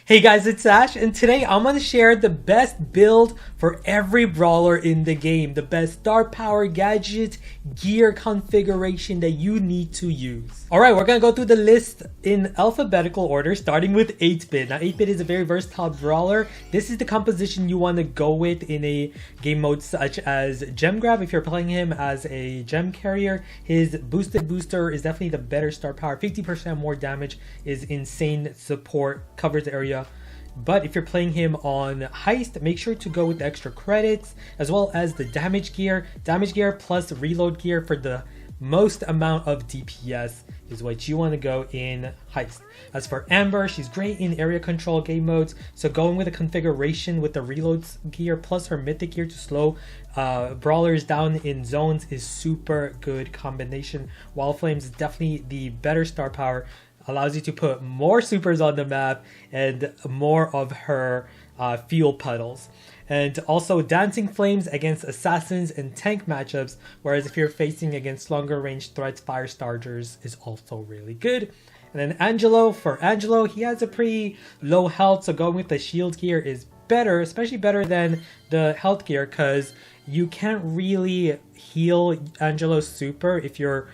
Hey guys, it's Ash, and today I'm going to share the best build for every brawler in the game. The best star power, gadget, gear configuration that you need to use. Alright, we're going to go through the list in alphabetical order, starting with 8-bit. Now 8-bit is a very versatile brawler. This is the composition you want to go with in a game mode such as Gem Grab. If you're playing him as a gem carrier, his boosted booster is definitely the better star power. 50% more damage is insane support, covers the area. But if you're playing him on Heist, make sure to go with the extra credits as well as the damage gear. Damage gear plus reload gear for the most amount of DPS is what you want to go in Heist. As for Amber, she's great in area control game modes, so going with a configuration with the reloads gear plus her mythic gear to slow brawlers down in zones is super good combination. Wild Flames is definitely the better star power, allows you to put more supers on the map and more of her fuel puddles. And also Dancing Flames against assassins and tank matchups, whereas if you're facing against longer range threats, fire starters is also really good. And then Angelo, for Angelo, he has a pretty low health, so going with the shield gear is better, especially better than the health gear, because you can't really heal Angelo's super if you're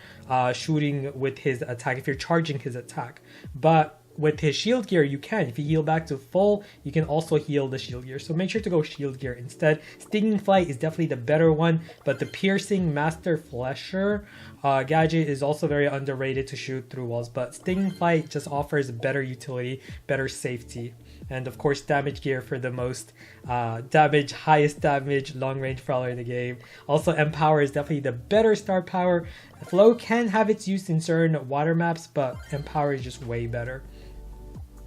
shooting with his attack, if you're charging his attack. But with his shield gear, you can. If you heal back to full, you can also heal the shield gear. So make sure to go shield gear instead. Stinging Flight is definitely the better one, but the Piercing Master Flesher gadget is also very underrated to shoot through walls. But Stinging Flight just offers better utility, better safety. And of course, damage gear for the most damage, highest damage, long range brawler in the game. Also, Empower is definitely the better star power. Flow can have its use in certain water maps, but Empower is just way better.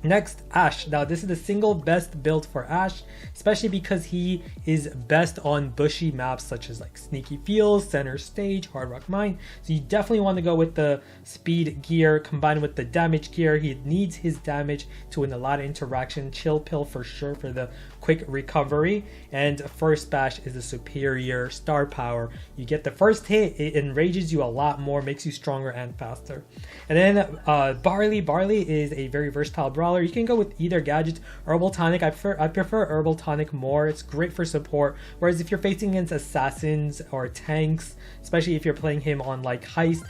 Next, Ash. Now this is the single best build for Ash, especially because he is best on bushy maps such as like Sneaky Fields, Center Stage, Hard Rock Mine. So you definitely want to go with the speed gear combined with the damage gear. He needs his damage to win a lot of interaction. Chill Pill for sure for the quick recovery, and First Bash is a superior star power. You get the first hit, it enrages you a lot more, makes you stronger and faster. And then Barley is a very versatile brawler. You can go with either gadget. Herbal Tonic, I prefer Herbal Tonic more. It's great for support, whereas if you're facing against assassins or tanks, especially if you're playing him on like Heist,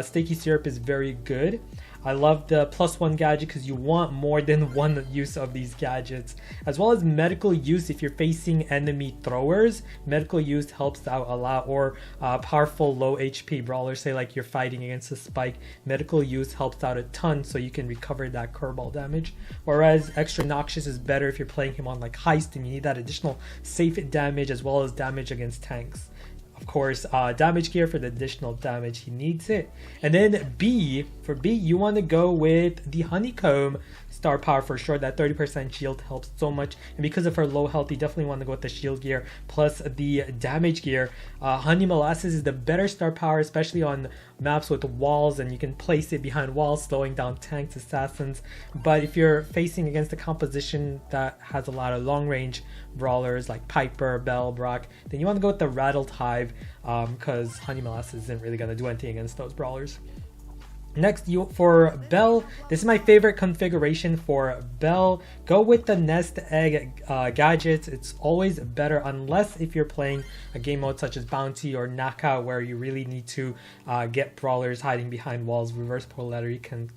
Sticky Syrup is very good. I love the +1 gadget because you want more than one use of these gadgets, as well as medical use. If you're facing enemy throwers, medical use helps out a lot, or powerful low HP brawlers, say like you're fighting against a spike, medical use helps out a ton so you can recover that curveball damage. Whereas Extra Noxious is better if you're playing him on like Heist and you need that additional safe damage as well as damage against tanks. Of course, damage gear for the additional damage, he needs it. And then B, for B, you want to go with the Honeycomb star power for sure. That 30% shield helps so much, and because of her low health, you definitely want to go with the shield gear plus the damage gear. Honey Molasses is the better star power, especially on maps with walls, and you can place it behind walls, slowing down tanks, assassins. But if you're facing against a composition that has a lot of long range brawlers like Piper, Belle, Brock, then you want to go with the Rattled Hive, because Honey Molasses isn't really going to do anything against those brawlers. Next, for Belle, this is my favorite configuration for Belle. Go with the Nest Egg gadgets. It's always better, unless if you're playing a game mode such as Bounty or Knockout, where you really need to get brawlers hiding behind walls. Reverse Polarity can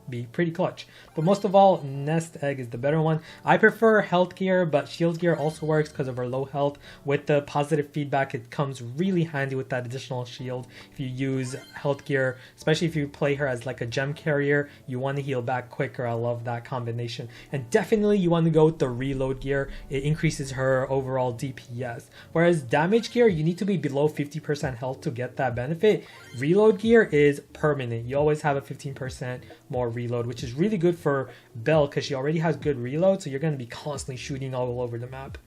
be pretty clutch, but most of all, Nest Egg is the better one. I prefer health gear, but shield gear also works because of her low health. With the positive feedback, it comes really handy with that additional shield. If you use health gear, especially if you play her as like a gem carrier, you want to heal back quicker. I love that combination. And definitely you want to go with the reload gear. It increases her overall DPS, whereas damage gear, you need to be below 50% health to get that benefit. Reload gear is permanent. You always have a 15% more reload, which is really good for Belle because she already has good reload, so you're going to be constantly shooting all over the map.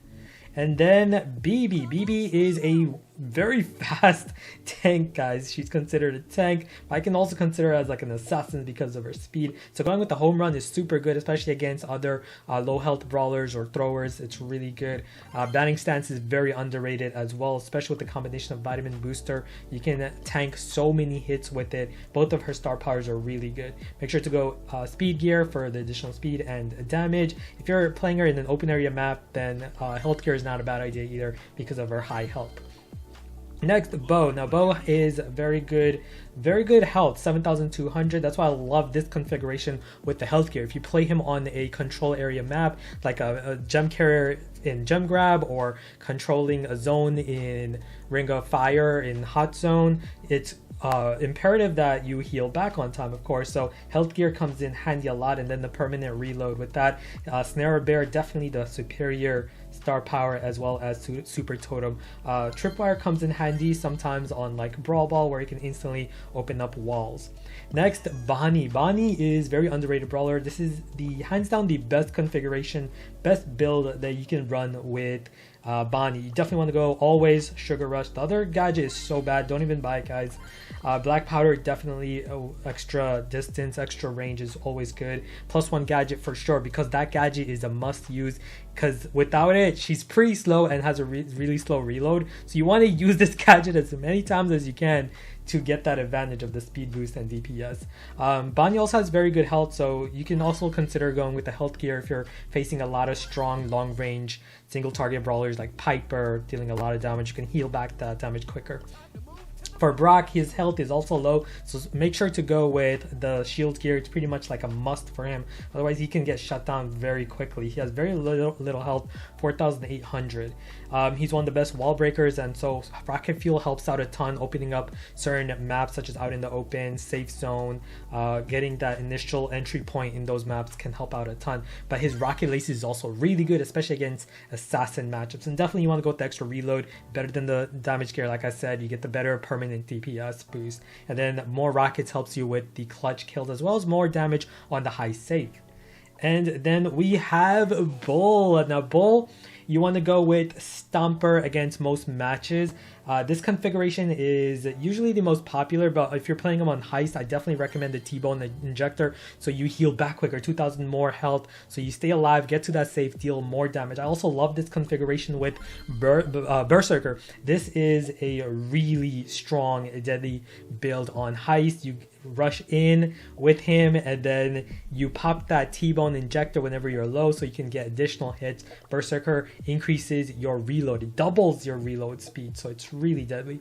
And then Bibi. Bibi is a very fast tank, guys. She's considered a tank, but I can also consider her as like an assassin because of her speed. So going with the home run is super good, especially against other low health brawlers or throwers. It's really good. Batting stance is very underrated as well, especially with the combination of vitamin booster. You can tank so many hits with it. Both of her star powers are really good. Make sure to go speed gear for the additional speed and damage. If you're playing her in an open area map, then health gear is not a bad idea either because of her high health. Next, Bo. Now, Bo is very good health, 7,200. That's why I love this configuration with the health gear. If you play him on a control area map, like a gem carrier in gem grab or controlling a zone in Ring of Fire in hot zone, it's imperative that you heal back on time, of course. So health gear comes in handy a lot, and then the permanent reload with that. Snare Bear, definitely the superior star power as well as super totem. Tripwire comes in handy sometimes on like Brawl Ball where you can instantly open up walls. Next, Bonnie. Bonnie is very underrated brawler. This is the hands down the best configuration, best build that you can run with Bonnie. You definitely want to go always Sugar Rush. The other gadget is so bad, don't even buy it, guys. Black Powder, definitely extra distance, extra range is always good. +1 gadget for sure, because that gadget is a must use, because without it she's pretty slow and has a really slow reload. So you want to use this gadget as many times as you can to get that advantage of the speed boost and DPS. Bonnie also has very good health, so you can also consider going with the health gear if you're facing a lot of strong long range single target brawlers like Piper, dealing a lot of damage. You can heal back that damage quicker. For Brock, his health is also low, so make sure to go with the shield gear. It's pretty much like a must for him, otherwise he can get shut down very quickly. He has very little health, 4,800. He's one of the best wall breakers, and so rocket fuel helps out a ton, opening up certain maps such as out in the open, safe zone. Getting that initial entry point in those maps can help out a ton. But his rocket lace is also really good, especially against assassin matchups, and definitely you want to go with the extra reload, better than the damage gear. Like I said, you get the better permanent DPS boost, and then more rockets helps you with the clutch kills as well as more damage on the high save. And then we have Bull. Now Bull, you want to go with Stomper against most matches. This configuration is usually the most popular, but if you're playing them on Heist, I definitely recommend the T-Bone Injector, so you heal back quicker, 2,000 more health, so you stay alive, get to that safe, deal more damage. I also love this configuration with Berserker. This is a really strong, deadly build on Heist. You rush in with him and then you pop that T-Bone Injector whenever you're low, so you can get additional hits. Berserker increases your reload, it doubles your reload speed, so it's really deadly.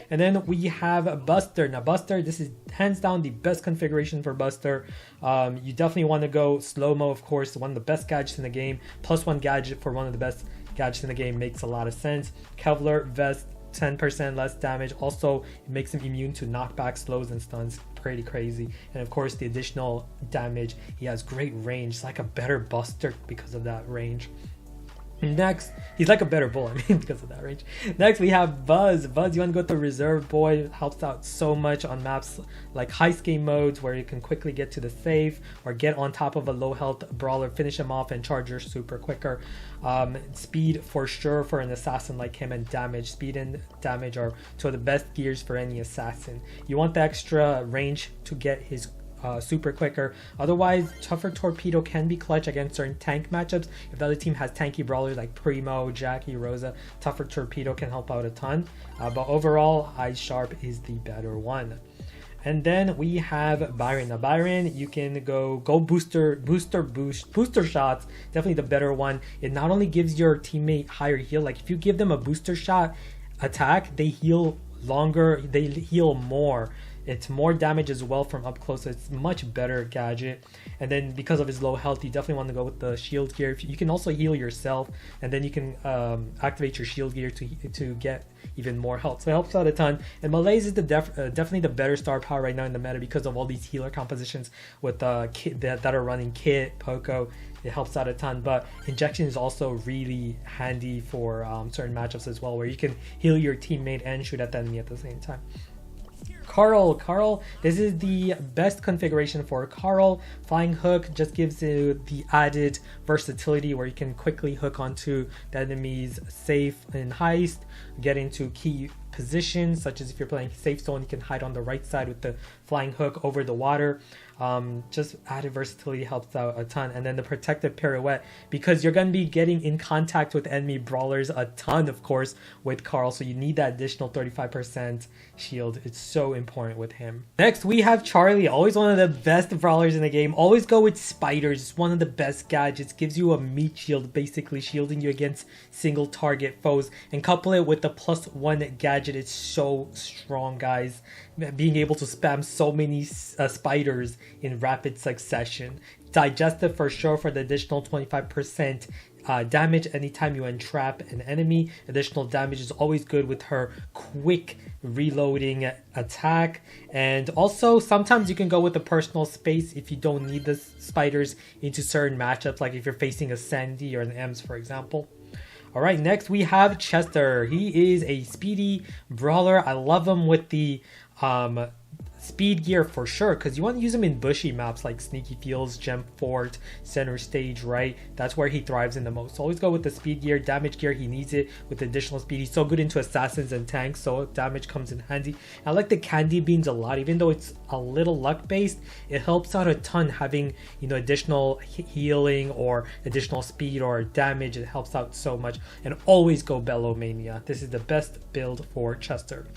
And then we have Buster. Now Buster, this is hands down the best configuration for Buster. You definitely want to go slow-mo, of course, one of the best gadgets in the game. +1 gadget for one of the best gadgets in the game makes a lot of sense. Kevlar Vest, 10% less damage. Also, it makes him immune to knockback, slows, and stuns. Pretty crazy. And of course, the additional damage. He has great range. It's like a better Buster because of that range. Next, he's like a better Bull, I mean, because of that range. Next, we have Buzz. Buzz, you want to go with the Reserve Boy. It helps out so much on maps like heist game modes where you can quickly get to the safe or get on top of a low health brawler, finish him off, and charge your super quicker. Speed for sure for an assassin like him, and damage. Speed and damage are two of the best gears for any assassin. You want the extra range to get his super quicker. Otherwise, Tougher Torpedo can be clutch against certain tank matchups. If the other team has tanky brawlers like Primo, Jacky, Rosa, Tougher Torpedo can help out a ton. But overall, Eyes Sharp is the better one. And then we have Byron. Now Byron, you can go booster shots. Definitely the better one. It not only gives your teammate higher heal, like if you give them a booster shot attack, they heal longer, they heal more. It's more damage as well from up close, so it's much better gadget. And then because of his low health, you definitely want to go with the shield gear. You can also heal yourself, and then you can activate your shield gear to get even more health. So it helps out a ton. And Malaise is definitely the better star power right now in the meta because of all these healer compositions with Kit that are running Kit, Poco. It helps out a ton, but injection is also really handy for certain matchups as well, where you can heal your teammate and shoot at the enemy at the same time. Carl, this is the best configuration for Carl. Flying hook just gives you the added versatility where you can quickly hook onto the enemy's safe in heist, get into key positions, such as if you're playing safe zone, you can hide on the right side with the flying hook over the water. Just added versatility helps out a ton. And then the protective pirouette, because you're going to be getting in contact with enemy brawlers a ton, of course, with Carl, so you need that additional 35% shield. It's so important with him. Next we have Charlie, always one of the best brawlers in the game. Always go with spiders. It's one of the best gadgets. Gives you a meat shield, basically shielding you against single target foes, and couple it with the +1 gadget. It's so strong, guys. Being able to spam so many spiders in rapid succession. Digestive for sure for the additional 25% damage anytime you entrap an enemy. Additional damage is always good with her quick reloading attack. And also sometimes you can go with the personal space if you don't need the spiders into certain matchups, like if you're facing a Sandy or an Ems, for example. Alright, next we have Chester. He is a speedy brawler. I love him with the speed gear for sure, because you want to use him in bushy maps like Sneaky Fields, Gem Fort, Center Stage, right? That's where he thrives in the most. So always go with the speed gear. Damage gear, he needs it with additional speed. He's so good into assassins and tanks, so damage comes in handy. I like the candy beans a lot, even though it's a little luck based. It helps out a ton having, you know, additional healing or additional speed or damage. It helps out so much. And always go Bellow Mania. This is the best build for Chester.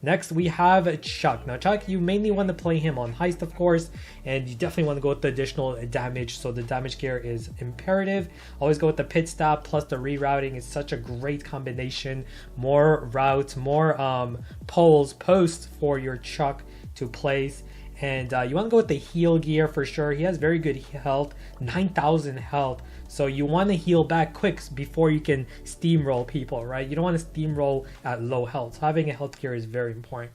Next we have Chuck. Now Chuck, you mainly want to play him on heist, of course, and you definitely want to go with the additional damage, so the damage gear is imperative. Always go with the pit stop plus the rerouting. It's such a great combination. More routes, more posts for your Chuck to place. And you want to go with the heal gear for sure. He has very good health, 9,000 health. So you want to heal back quick before you can steamroll people, right? You don't want to steamroll at low health. So having a health gear is very important.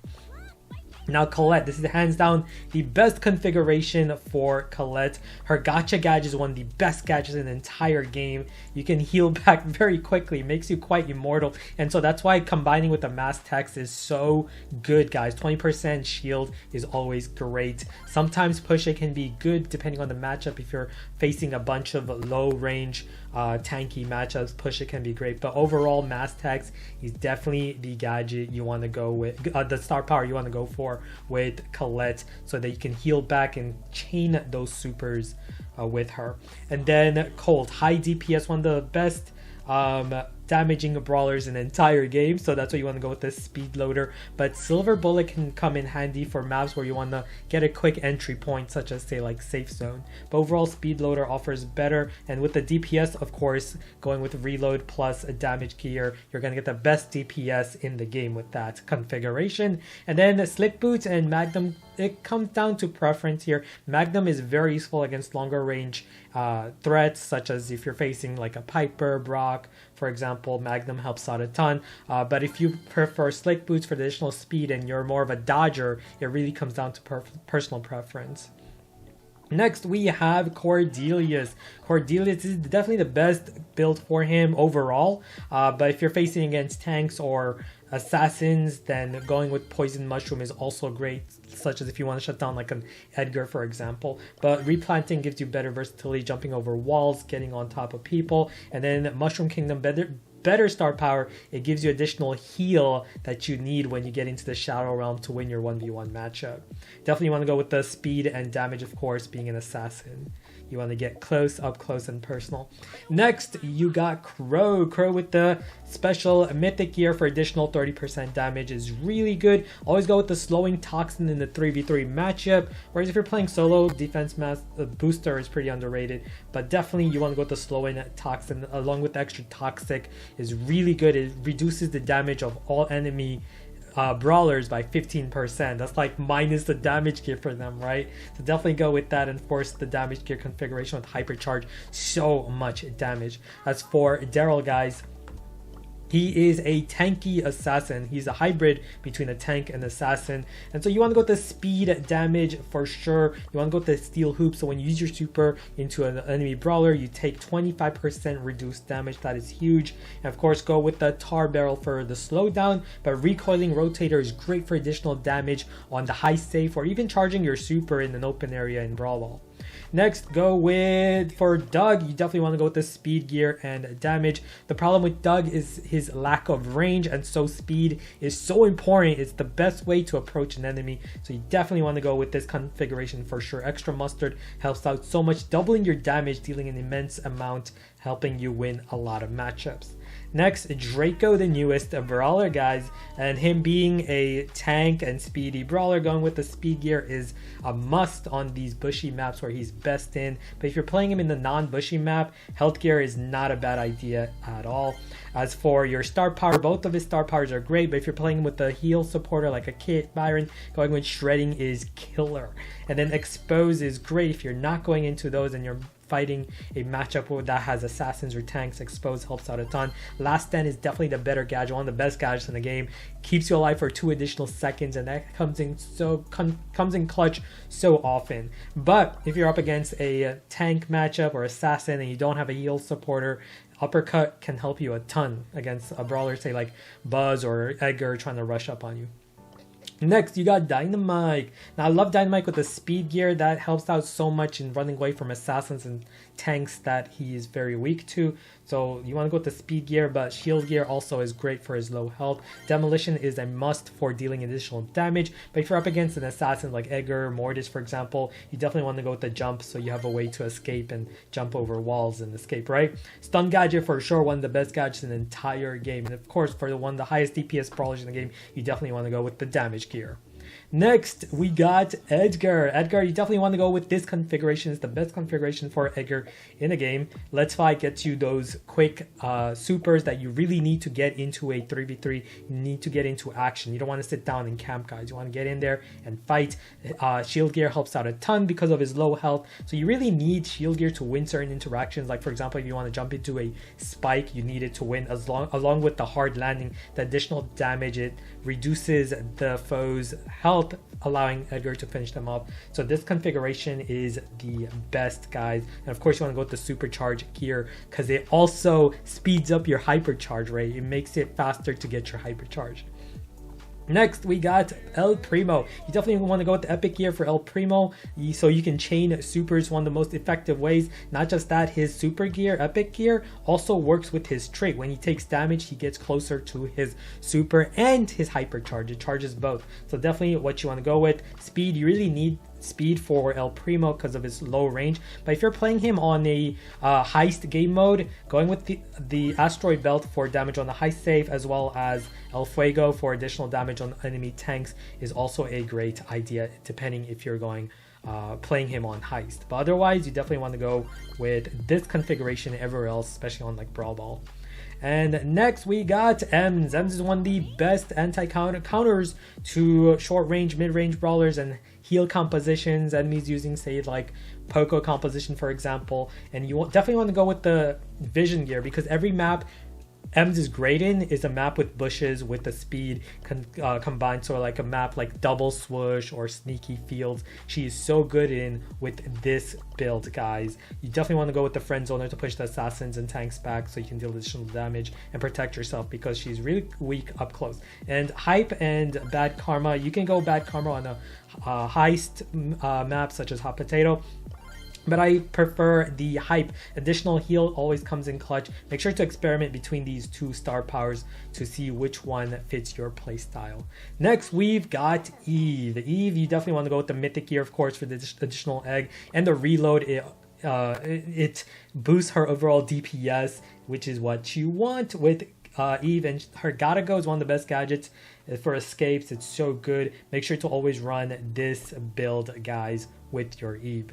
Now Colette, this is hands down the best configuration for Colette. Her gotcha gadget is one of the best gadgets in the entire game. You can heal back very quickly, makes you quite immortal, and so that's why combining with the mass text is so good, guys. 20% shield is always great. Sometimes push it can be good depending on the matchup. If you're facing a bunch of low range tanky matchups, push it can be great, but overall mass text is definitely the gadget you want to go with, the star power you want to go for with Colette, so that you can heal back and chain those supers with her. And then Colt, high DPS, one of the best damaging brawlers in the entire game, so that's why you want to go with this speed loader. But silver bullet can come in handy for maps where you want to get a quick entry point, such as say like safe zone. But overall speed loader offers better, and with the DPS, of course, going with reload plus a damage gear, you're going to get the best DPS in the game with that configuration. And then slick boots and magnum, it comes down to preference here. Magnum is very useful against longer range threats, such as if you're facing like a Piper, Brock, for example. Magnum helps out a ton, but if you prefer slick boots for the additional speed and you're more of a dodger, it really comes down to personal preference. Next we have Cordelius. Cordelius is definitely the best build for him overall, but if you're facing against tanks or assassins, then going with poison mushroom is also great, such as if you want to shut down like an Edgar, for example. But replanting gives you better versatility, jumping over walls, getting on top of people. And then Mushroom Kingdom, better star power, it gives you additional heal that you need when you get into the Shadow Realm to win your 1v1 matchup. Definitely want to go with the speed and damage, of course, being an assassin. You want to get close, up close and personal. Next, you got Crow. Crow with the special mythic gear for additional 30% damage is really good. Always go with the slowing toxin in the 3v3 matchup. Whereas if you're playing solo, defense mass booster is pretty underrated. But definitely you want to go with the slowing toxin along with the extra toxic is really good. It reduces the damage of all enemy brawlers by 15%. That's like minus the damage gear for them, right? So definitely go with that and force the damage gear configuration with hypercharge. So much damage. As for Darryl, guys, He is a tanky assassin. He's a hybrid between a tank and assassin. And so you want to go with the speed damage for sure. You want to go with the steel hoop. So when you use your super into an enemy brawler, you take 25% reduced damage. That is huge. And of course, go with the tar barrel for the slowdown. But recoiling rotator is great for additional damage on the high safe or even charging your super in an open area in Brawl Ball. Next, go with, for Doug, you definitely want to go with the speed gear and damage. The problem with Doug is his lack of range, and so speed is so important. It's the best way to approach an enemy, so you definitely want to go with this configuration for sure. Extra mustard helps out so much, doubling your damage, dealing an immense amount, helping you win a lot of matchups. Next, Draco, the newest brawler, guys, and him being a tank and speedy brawler, going with the speed gear is a must on these bushy maps where he's best in. But if you're playing him in the non-bushy map, health gear is not a bad idea at all. As for your star power, both of his star powers are great, but if you're playing him with a heal supporter like a Kit, Byron, going with shredding is killer. And then expose is great if you're not going into those and you're fighting a matchup that has assassins or tanks. Expose helps out a ton. Last stand is definitely the better gadget, one of the best gadgets in the game. Keeps you alive for 2 additional seconds, and that comes in clutch so often. But if you're up against a tank matchup or assassin and you don't have a heal supporter, uppercut can help you a ton against a brawler, say like Buzz or Edgar trying to rush up on you. Next, you got Dynamike. Now, I love Dynamike with the speed gear. That helps out so much in running away from assassins and tanks that he is very weak to. So you want to go with the speed gear, but shield gear also is great for his low health. Demolition is a must for dealing additional damage. But if you're up against an assassin like Edgar, Mortis, for example, you definitely want to go with the jump so you have a way to escape and jump over walls and escape, right? Stun gadget for sure, one of the best gadgets in the entire game. And of course, for the highest DPS brawlers in the game, you definitely want to go with the damage gear. Next, we got Edgar. Edgar, you definitely want to go with this configuration. It's the best configuration for Edgar in the game. Let's Fight gets you those quick supers that you really need to get into a 3v3. You need to get into action. You don't want to sit down and camp, guys. You want to get in there and fight. Shield gear helps out a ton because of his low health. So you really need shield gear to win certain interactions. Like, for example, if you want to jump into a spike, you need it to win. Along with the hard landing, the additional damage, it reduces the foe's health, allowing Edgar to finish them off. So this configuration is the best, guys. And of course, you want to go with the supercharge gear because it also speeds up your hypercharge rate. It makes it faster to get your hypercharge. Next, we got El Primo. You definitely want to go with the epic gear for El Primo so you can chain supers, one of the most effective ways. Not just that, his super gear, epic gear, also works with his trait. When he takes damage, he gets closer to his super and his hypercharge. It charges both. So definitely what you want to go with. Speed, you really need speed for El Primo because of his low range. But if you're playing him on a heist game mode, going with the asteroid belt for damage on the heist safe, as well as El Fuego for additional damage on enemy tanks, is also a great idea, depending if you're going playing him on heist. But otherwise, you definitely want to go with this configuration everywhere else, especially on like Brawl Ball. And next we got Ems. Ems is one of the best anti-counters to short-range, mid-range brawlers and heal compositions. Enemies using, say, like Poco composition, for example. And you definitely want to go with the vision gear because every map Ems is great in is a map with bushes with the speed combined, so like a map like double swoosh or sneaky fields. She is so good in with this build, guys. You definitely want to go with the friend zoner to push the assassins and tanks back so you can deal additional damage and protect yourself because she's really weak up close. And hype and bad karma, you can go bad karma on a heist map such as hot potato, but I prefer the hype. Additional heal always comes in clutch. Make sure to experiment between these two star powers to see which one fits your playstyle. Next, we've got Eve. Eve, you definitely want to go with the mythic gear, of course, for the additional egg and the reload. It boosts her overall DPS, which is what you want with Eve. And her gotta go is one of the best gadgets for escapes. It's so good. Make sure to always run this build, guys, with your Eve.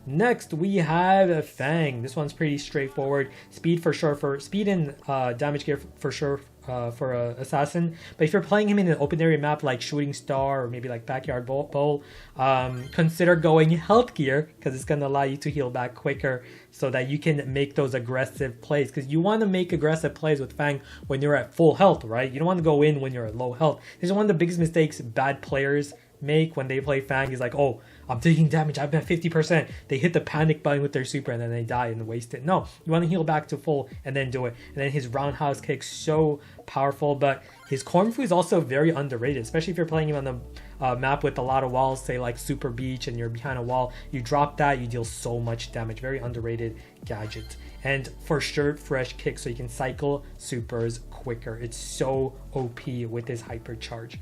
Next, we have Fang. This one's pretty straightforward. Speed for sure, for speed and damage gear for sure for a assassin. But if you're playing him in an open area map like Shooting Star or maybe like Backyard Bowl, consider going health gear, because it's going to allow you to heal back quicker so that you can make those aggressive plays. Because you want to make aggressive plays with Fang when you're at full health, right? You don't want to go in when you're at low health. This is one of the biggest mistakes bad players make when they play Fang. Is like, oh, I'm taking damage, I've got 50%. They hit the panic button with their super and then they die and waste it. No, you want to heal back to full and then do it. And then his roundhouse kick's so powerful, but his corn fu is also very underrated, especially if you're playing him on the map with a lot of walls, say like Super Beach, and you're behind a wall. You drop that, you deal so much damage. Very underrated gadget. And for sure, fresh kick, so you can cycle supers quicker. It's so OP with his hypercharge.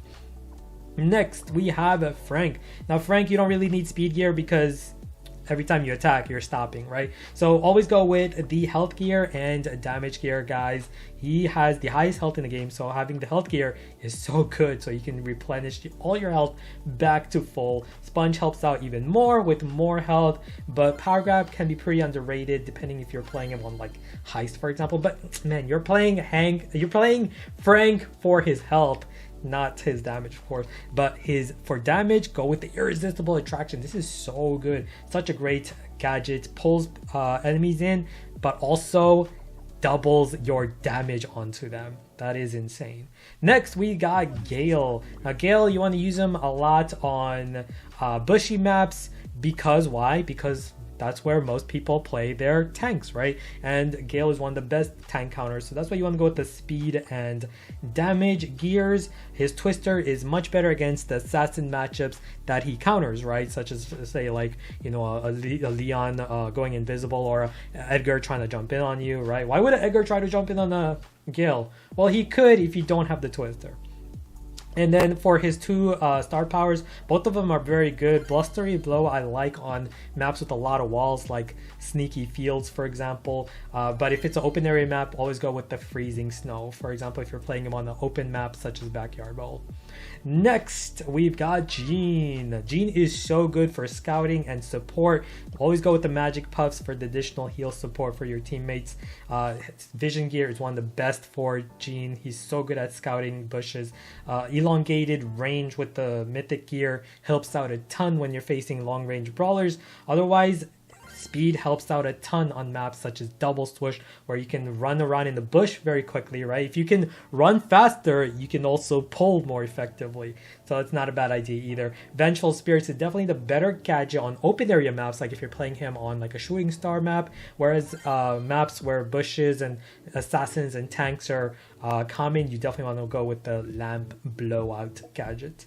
Next, we have Frank. Now, Frank, you don't really need speed gear because every time you attack, you're stopping, right? So always go with the health gear and damage gear, guys. He has the highest health in the game, so having the health gear is so good, so you can replenish all your health back to full. Sponge helps out even more with more health, but Power Grab can be pretty underrated depending if you're playing him on like Heist, for example. But man, you're playing Frank for his health, not his damage, of course, but for damage, go with the irresistible attraction. This is so good, such a great gadget. Pulls enemies in, but also doubles your damage onto them. That is insane. Next, we got Gale. Now, Gale, you want to use him a lot on bushy maps, because why? Because that's where most people play their tanks, right? And Gale is one of the best tank counters, so that's why you want to go with the speed and damage gears. His Twister is much better against the assassin matchups that he counters, right? Such as, say, like, you know, a Leon going invisible, or a Edgar trying to jump in on you, right? Why would an Edgar try to jump in on a Gale? Well, he could if you don't have the Twister. And then for his two star powers, both of them are very good. Blustery Blow I like on maps with a lot of walls, like Sneaky Fields, for example. But if it's an open area map, always go with the Freezing Snow. For example, if you're playing him on an open map such as Backyard Bowl. Next, we've got Jean. Jean is so good for scouting and support. Always go with the magic puffs for the additional heal support for your teammates. Vision gear is one of the best for Jean. He's so good at scouting bushes. Elongated range with the mythic gear helps out a ton when you're facing long range brawlers. Otherwise, speed helps out a ton on maps such as Double Swoosh, where you can run around in the bush very quickly, right? If you can run faster, you can also pull more effectively. So it's not a bad idea either. Vengeful Spirits is definitely the better gadget on open area maps, like if you're playing him on like a Shooting Star map, whereas maps where bushes and assassins and tanks are common, you definitely want to go with the Lamp Blowout gadget.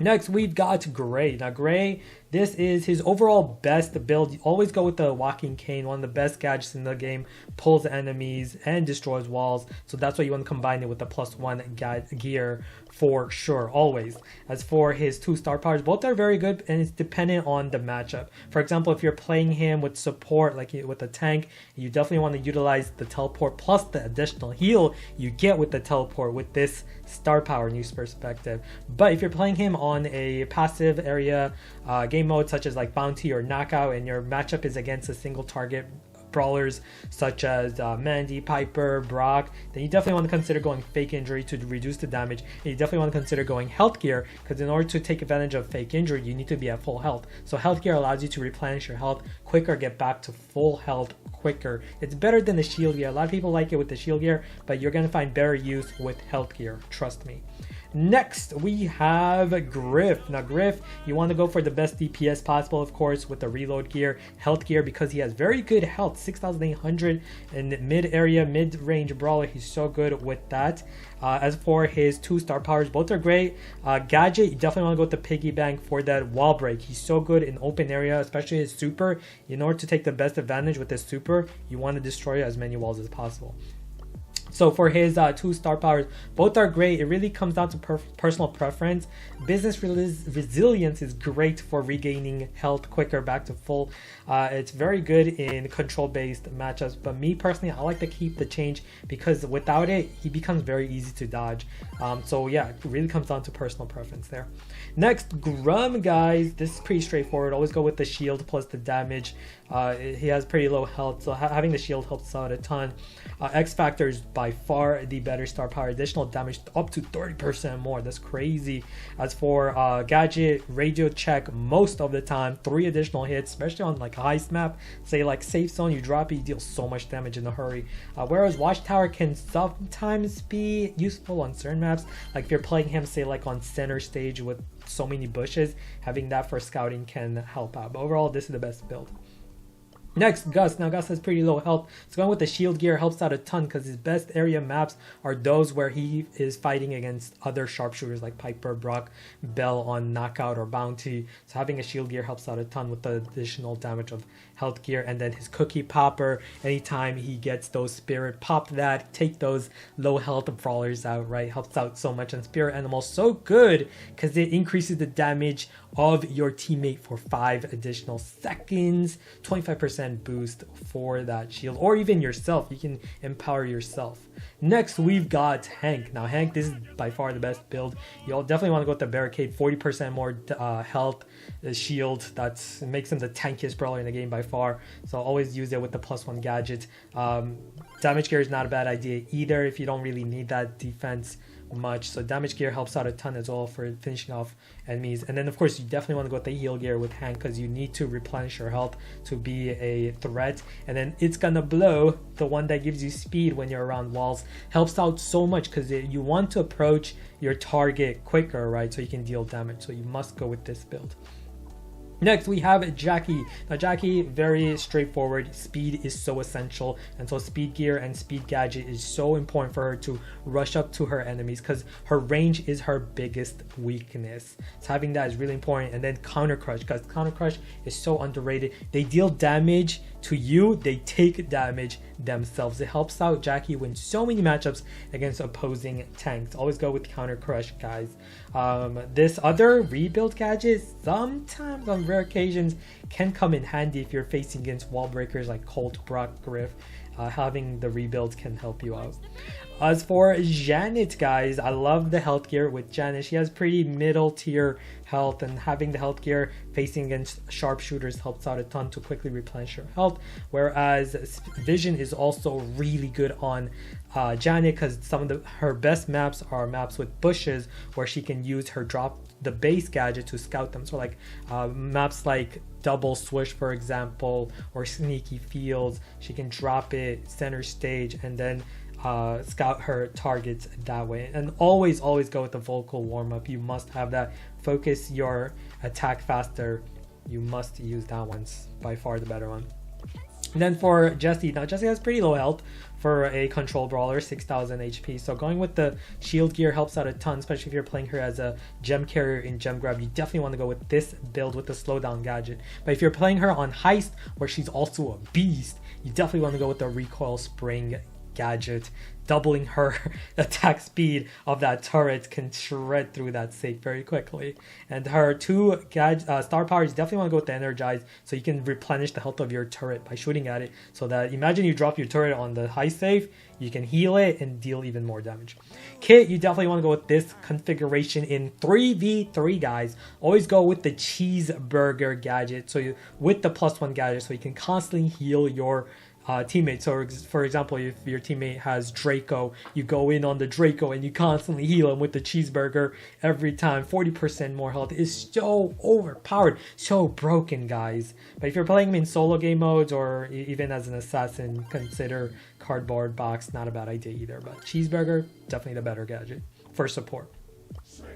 Next, we've got Gray. Now, Gray, this is his overall best build. You always go with the Walking Cane, one of the best gadgets in the game. Pulls enemies and destroys walls. So that's why you want to combine it with the +1 gear for sure, always. As for his two star powers, both are very good, and it's dependent on the matchup. For example, if you're playing him with support, like with a tank, you definitely want to utilize the teleport plus the additional heal you get with the teleport with this star power news perspective. But if you're playing him on a passive area game mode such as like Bounty or Knockout, and your matchup is against a single target brawlers such as Mandy, Piper, Brock, then you definitely want to consider going Fake Injury to reduce the damage. And you definitely want to consider going Health Gear, because in order to take advantage of Fake Injury, you need to be at full health. So Health Gear allows you to replenish your health quicker, get back to full health quicker. It's better than the Shield Gear. A lot of people like it with the Shield Gear, but you're going to find better use with Health Gear, trust me. Next, we have Griff. Now, Griff, you want to go for the best DPS possible, of course, with the reload gear, health gear, because he has very good health, 6,800 in mid-area, mid-range brawler. He's so good with that. As for his two star powers, both are great. Gadget, you definitely want to go with the Piggy Bank for that wall break. He's so good in open area, especially his super. In order to take the best advantage with his super, you want to destroy as many walls as possible. So for his two star powers, both are great. It really comes down to personal preference. Business resilience is great for regaining health quicker back to full. It's very good in control based matchups, but me personally, I like to keep the change, because without it, he becomes very easy to dodge. So yeah, it really comes down to personal preference there. Next, Grom, guys. This is pretty straightforward. Always go with the shield plus the damage. He has pretty low health, so having the shield helps out a ton. X Factor is by far the better star power. Additional damage up to 30% more. That's crazy. As for gadget, radio check most of the time. 3 additional hits, especially on like a heist map. Say like safe zone, you drop it, you deal so much damage in a hurry. Whereas watchtower can sometimes be useful on certain maps. Like if you're playing him, say like on center stage with so many bushes, having that for scouting can help out. But overall, this is the best build. Next, Gus. Now, Gus has pretty low health. So going with the shield gear helps out a ton because his best area maps are those where he is fighting against other sharpshooters like Piper, Brock, Belle on knockout or bounty. So having a shield gear helps out a ton with the additional damage of health gear. And then his cookie popper, anytime he gets those spirit, pop that, take those low health brawlers out, right? Helps out so much. And spirit animal so good because it increases the damage of your teammate for 5 additional seconds, 25% boost for that shield, or even yourself. You can empower yourself. Next, we've got Hank. Now, Hank, this is by far the best build. You'll definitely want to go with the barricade. 40% more health, shield. That makes him the tankiest brawler in the game by far. So always use it with the +1 gadget. Damage gear is not a bad idea either if you don't really need that defense much. So damage gear helps out a ton as well for finishing off enemies. And then of course you definitely want to go with the heal gear with Hank because you need to replenish your health to be a threat. And then it's gonna blow, the one that gives you speed when you're around walls, helps out so much because you want to approach your target quicker, right? So you can deal damage. So you must go with this build. Next, we have Jacky. Now, Jacky, very straightforward. Speed is so essential. And so speed gear and speed gadget is so important for her to rush up to her enemies because her range is her biggest weakness. So having that is really important. And then counter crush, because counter crush is so underrated. They deal damage to you, they take damage themselves. It helps out Jacky win so many matchups against opposing tanks. Always go with counter crush, guys. This other rebuild gadget sometimes on rare occasions can come in handy if you're facing against wall breakers like Colt, Brock, Griff. Having the rebuilds can help you out. As for Janet, guys, I love the health gear with Janet. She has pretty middle tier health, and having the health gear facing against sharpshooters helps out a ton to quickly replenish her health. Whereas vision is also really good on Janet because some of her best maps are maps with bushes where she can use her drop the base gadget to scout them. So like maps like double swoosh, for example, or sneaky fields, she can drop it center stage and then scout her targets that way. And always go with the vocal warm-up. You must have that. Focus your attack faster. You must use that one. By far the better one. And then for Jessie, now Jessie has pretty low health for a control brawler, 6,000 HP. So going with the shield gear helps out a ton, especially if you're playing her as a gem carrier in gem grab. You definitely want to go with this build with the slowdown gadget. But if you're playing her on heist, where she's also a beast, you definitely want to go with the recoil spring gadget. Doubling her attack speed of that turret can shred through that safe very quickly. And her 2 star powers, you definitely want to go with the energize, so you can replenish the health of your turret by shooting at it. So that, imagine you drop your turret on the high safe, you can heal it and deal even more damage. Kit, you definitely want to go with this configuration in 3v3, guys. Always go with the cheeseburger gadget, so with the +1 gadget, so you can constantly heal your teammate. So for example, if your teammate has Draco, you go in on the Draco and you constantly heal him with the cheeseburger every time. 40% more health is so overpowered, so broken, guys. But if you're playing him in solo game modes or even as an assassin, consider cardboard box. Not a bad idea either, but cheeseburger, definitely the better gadget for support.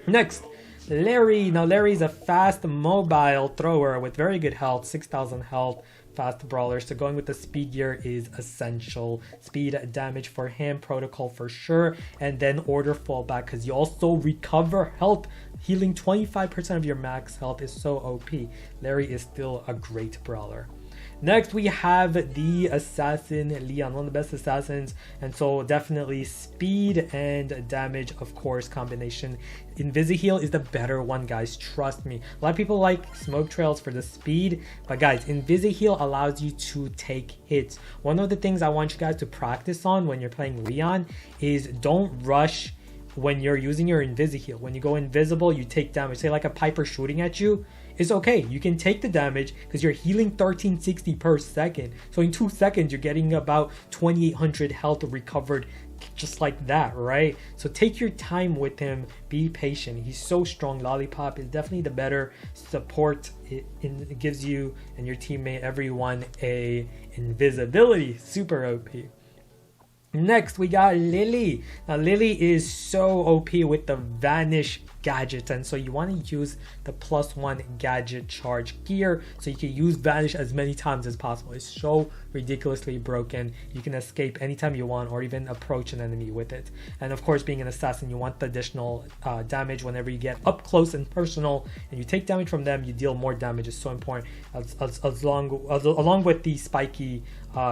Next, Lawrie. Now Lawrie is a fast mobile thrower with very good health, 6,000 health, fast brawler. So going with the speed gear is essential. Speed damage for him, protocol for sure, and then order fallback because you also recover health. Healing 25% of your max health is so OP. Lawrie is still a great brawler. Next, we have the assassin Leon, one of the best assassins, and so definitely speed and damage, of course, combination. Invisi-heal is the better one, guys, trust me. A lot of people like smoke trails for the speed, but guys, Invisi-heal allows you to take hits. One of the things I want you guys to practice on when you're playing Leon is don't rush when you're using your Invisi-heal. When you go invisible, you take damage. Say like a Piper shooting at you, it's okay. You can take the damage because you're healing 1360 per second. So in 2 seconds, you're getting about 2800 health recovered just like that, right? So take your time with him. Be patient. He's so strong. Lollipop is definitely the better support. It gives you and your teammate, everyone, a invisibility. Super OP. Next, we got Lily. Now, Lily is so OP with the Vanish gadget, and so you want to use the +1 gadget charge gear so you can use Vanish as many times as possible. It's so ridiculously broken. You can escape anytime you want or even approach an enemy with it. And of course, being an assassin, you want the additional damage whenever you get up close and personal and you take damage from them. You deal more damage. Is so important along with the spiky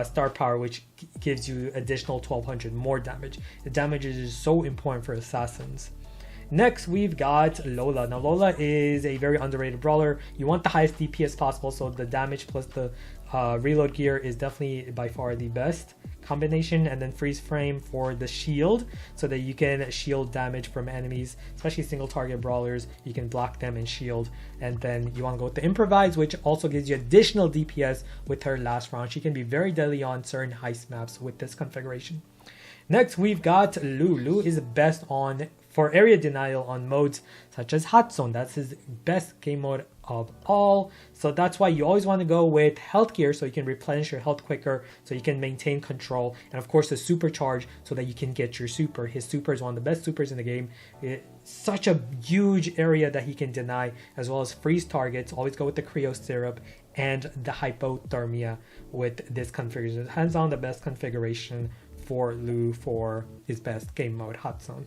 star power, which gives you additional 1200 more damage. The damage is so important for assassins. Next, we've got Lola. Now, Lola is a very underrated brawler. You want the highest DPS possible, so the damage plus the reload gear is definitely by far the best combination. And then freeze frame for the shield, so that you can shield damage from enemies, especially single target brawlers. You can block them and shield. And then you want to go with the improvise, which also gives you additional DPS with her last round. She can be very deadly on certain heist maps with this configuration. Next, we've got Lou. Lou is best for area denial on modes such as Hot Zone. That's his best game mode of all. So that's why you always want to go with health gear, so you can replenish your health quicker, so you can maintain control. And of course, the supercharge, so that you can get your super. His super is one of the best supers in the game. It's such a huge area that he can deny, as well as freeze targets. Always go with the Cryo Syrup and the Hypothermia with this configuration. Hands down the best configuration for Lou for his best game mode, Hot Zone.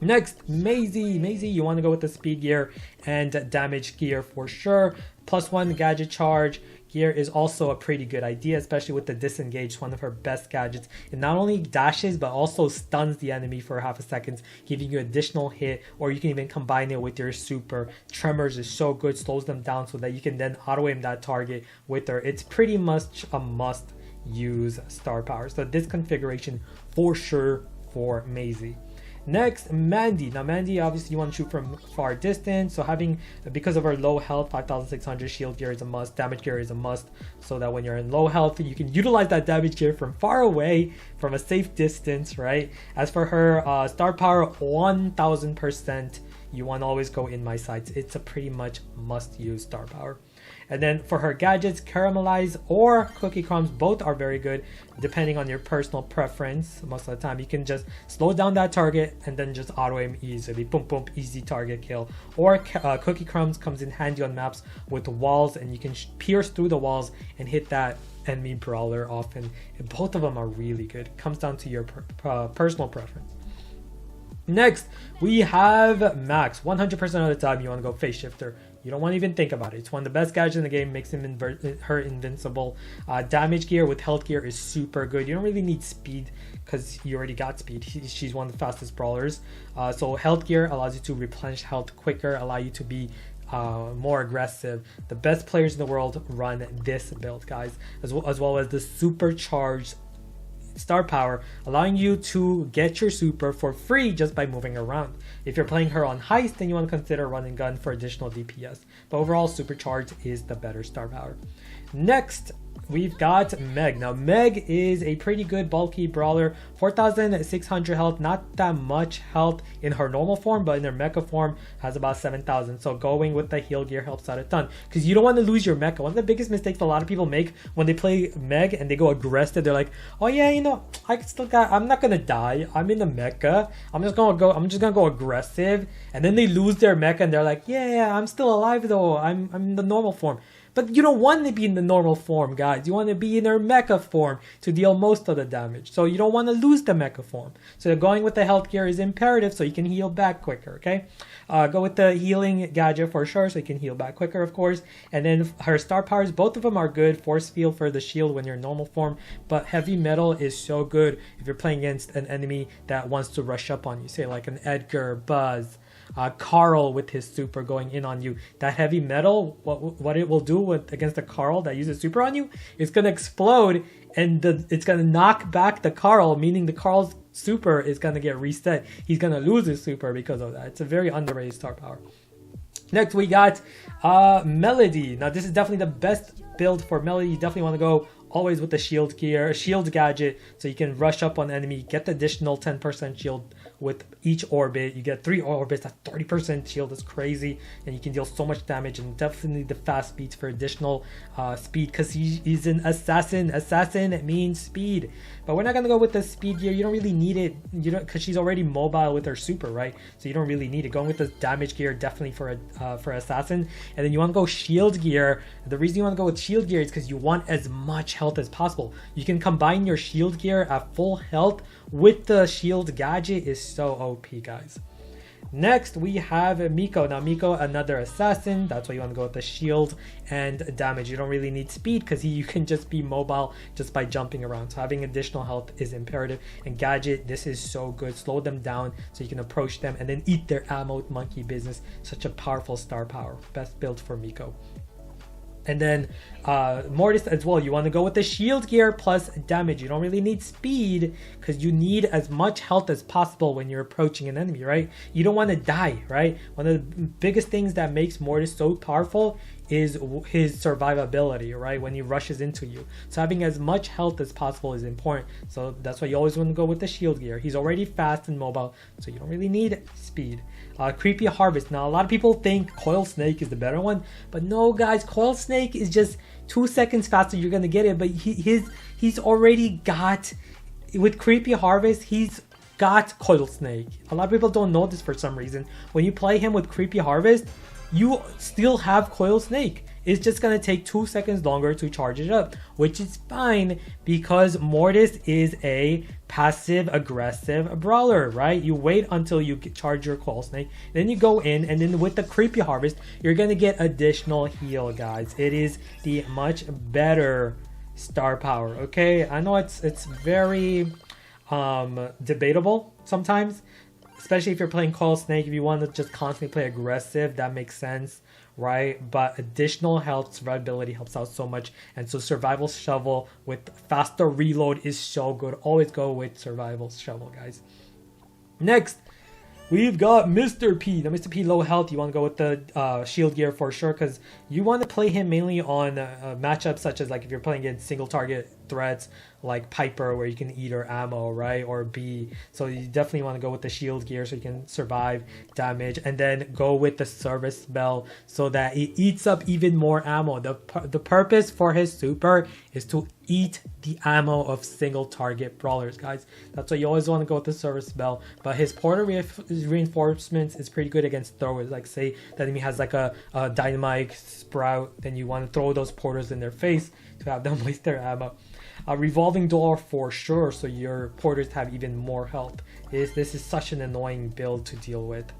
Next, Maisie. Maisie, you want to go with the speed gear and damage gear for sure. +1 gadget charge gear is also a pretty good idea, especially with the disengage, one of her best gadgets. It not only dashes but also stuns the enemy for half a second, giving you additional hit, or you can even combine it with your super. Tremors is so good, slows them down so that you can then auto aim that target with her. It's pretty much a must use star power. So this configuration for sure for Maisie. Next, Mandy. Now, Mandy, obviously, you want to shoot from far distance. So because of her low health, 5600 shield gear is a must. Damage gear is a must. So that when you're in low health, you can utilize that damage gear from far away, from a safe distance, right? As for her star power, 1000%. You want to always go in my sights. It's a pretty much must-use star power. And then for her gadgets, Caramelize or Cookie Crumbs, both are very good depending on your personal preference. Most of the time, you can just slow down that target and then just auto aim easily. Boom, boom, easy target kill. Or Cookie Crumbs comes in handy on maps with walls, and you can pierce through the walls and hit that enemy brawler often. And both of them are really good. It comes down to your personal preference. Next, we have Max. 100% of the time, you want to go Phase Shifter. You don't want to even think about it. It's one of the best gadgets in the game. Makes him her invincible. Damage gear with health gear is super good. You don't really need speed because you already got speed. She's one of the fastest brawlers. So health gear allows you to replenish health quicker, allow you to be more aggressive. The best players in the world run this build, guys, as well as the supercharged star power, allowing you to get your super for free just by moving around. If you're playing her on heist, then you want to consider running gun for additional DPS. But overall, supercharged is the better star power. Next, we've got Meg. Now, Meg is a pretty good bulky brawler. 4,600 health, not that much health in her normal form, but in her mecha form has about 7,000. So going with the heal gear helps out a ton, because you don't want to lose your mecha. One of the biggest mistakes a lot of people make when they play Meg and they go aggressive, they're like, oh yeah, you know, I'm not gonna die. I'm in the mecha. I'm just gonna go aggressive, and then they lose their mecha and they're like, yeah, I'm still alive though. I'm in the normal form. But you don't want to be in the normal form, guys. You want to be in their mecha form to deal most of the damage. So you don't want to lose the mecha form. So going with the health gear is imperative so you can heal back quicker, okay? Go with the healing gadget for sure so you can heal back quicker, of course. And then her star powers, both of them are good. Force field for the shield when you're in normal form. But heavy metal is so good if you're playing against an enemy that wants to rush up on you. Say like an Edgar, Buzz, Carl with his super going in on you. That heavy metal, what it will do against a Carl that uses super on you, it's going to explode, and it's going to knock back the Carl, meaning the Carl's super is going to get reset. He's going to lose his super because of that. It's a very underrated star power. Next we got Melody. Now this is definitely the best build for Melody. You definitely want to go always with the shield gear, shield gadget, so you can rush up on enemy, get the additional 10% shield with each orbit. You get 3 orbits, that's 30% shield, is crazy, and you can deal so much damage. And definitely the fast speeds for additional speed, because he's an assassin. Assassin means speed, but we're not gonna go with the speed gear. You don't really need it, you don't, because she's already mobile with her super, right? So you don't really need it. Going with the damage gear definitely for assassin. And then you want to go shield gear. The reason you want to go with shield gear is because you want as much health as possible. You can combine your shield gear at full health with the shield gadget. Is so OP, guys. Next we have Mico. Now Mico, another assassin, that's why you want to go with the shield and damage. You don't really need speed because you can just be mobile just by jumping around, so having additional health is imperative. And gadget, this is so good, slow them down so you can approach them and then eat their ammo, monkey business. Such a powerful star power, best build for Mico. And then Mortis as well, you want to go with the shield gear plus damage. You don't really need speed because you need as much health as possible when you're approaching an enemy, right? You don't want to die, right? One of the biggest things that makes Mortis so powerful is his survivability, right? When he rushes into you. So having as much health as possible is important. So that's why you always want to go with the shield gear. He's already fast and mobile, so you don't really need speed. Creepy Harvest. Now a lot of people think Coil Snake is the better one, but no guys, Coil Snake is just 2 seconds faster. You're gonna get it, but he's already got, with Creepy Harvest, he's got Coil Snake. A lot of people don't know this for some reason. When you play him with Creepy Harvest, you still have Coil Snake. It's just gonna take 2 seconds longer to charge it up, which is fine because Mortis is a passive aggressive brawler, right? You wait until you charge your Coil Snake, then you go in, and then with the Creepy Harvest, you're gonna get additional heal, guys. It is the much better star power. Okay, I know it's very debatable sometimes, especially if you're playing Coil Snake. If you want to just constantly play aggressive, that makes sense, right? But additional health, survivability helps out so much. And so Survival Shovel with faster reload is so good. Always go with Survival Shovel, guys. Next, we've got Mr.P. Now Mr.P low health, you want to go with the shield gear for sure, because you want to play him mainly on matchups such as, like, if you're playing against single target threats like Piper, where you can eat her ammo, right? Or B. So you definitely want to go with the shield gear so you can survive damage, and then go with the service bell so that it eats up even more ammo. The purpose for his super is to eat the ammo of single target brawlers, guys. That's why you always want to go with the service bell. But his portal reinforcements is pretty good against throwers. Like, say the enemy has like a Dynamike sprout, then you want to throw those porters in their face to have them waste their ammo. Revolving door for sure, so your porters have even more health. This is such an annoying build to deal with.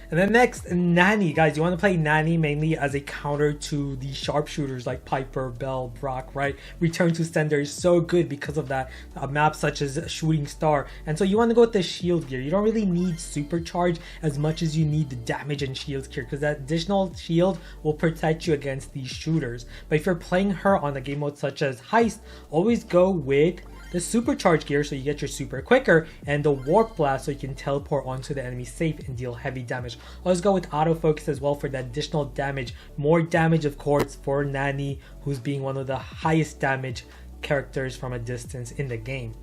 And then next, Nani. Guys, you want to play Nani mainly as a counter to the sharpshooters like Piper, Belle, Brock, right? Return to Sender is so good because of that. Maps such as Shooting Star. And so you want to go with the shield gear. You don't really need supercharge as much as you need the damage and shield gear, because that additional shield will protect you against these shooters. But if you're playing her on a game mode such as Heist, always go with the supercharge gear so you get your super quicker, and the warp blast so you can teleport onto the enemy safe and deal heavy damage. Let's go with autofocus as well for the additional damage. More damage, of course, for Nani, who's being one of the highest damage characters from a distance in the game.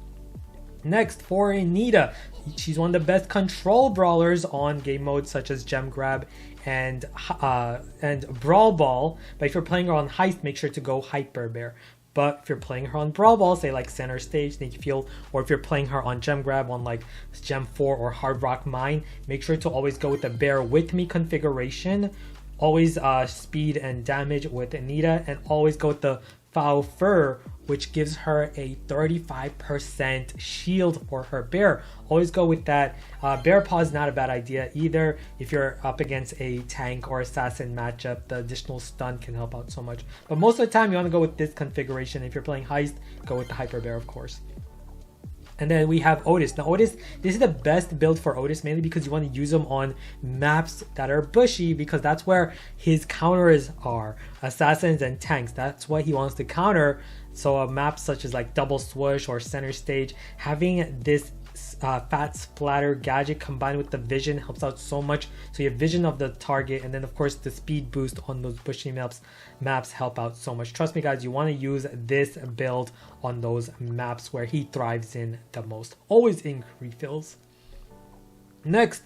Next, for Nita, she's one of the best control brawlers on game modes such as Gem Grab and Brawl Ball. But if you're playing her on Heist, make sure to go Hyper Bear. But if you're playing her on Brawl Ball, say like Center Stage, Sneaky Field, or if you're playing her on Gem Grab on like Gem 4 or Hard Rock Mine, make sure to always go with the Bear with Me configuration. Always speed and damage with Nita, and always go with the Foul Fur, which gives her a 35% shield for her bear. Always go with that. Bear Paw is not a bad idea either. If you're up against a tank or assassin matchup, the additional stun can help out so much. But most of the time, you want to go with this configuration. If you're playing Heist, go with the Hyper Bear, of course. And then we have Otis. Now Otis, this is the best build for Otis, mainly because you want to use him on maps that are bushy, because that's where his counters are. Assassins and tanks, that's what he wants to counter. So a map such as like Double Swoosh or Center Stage, having this fat splatter gadget combined with the vision helps out so much. So you have vision of the target, and then of course the speed boost on those bushy maps help out so much. Trust me guys, you want to use this build on those maps where he thrives in the most. Always ink refills. Next,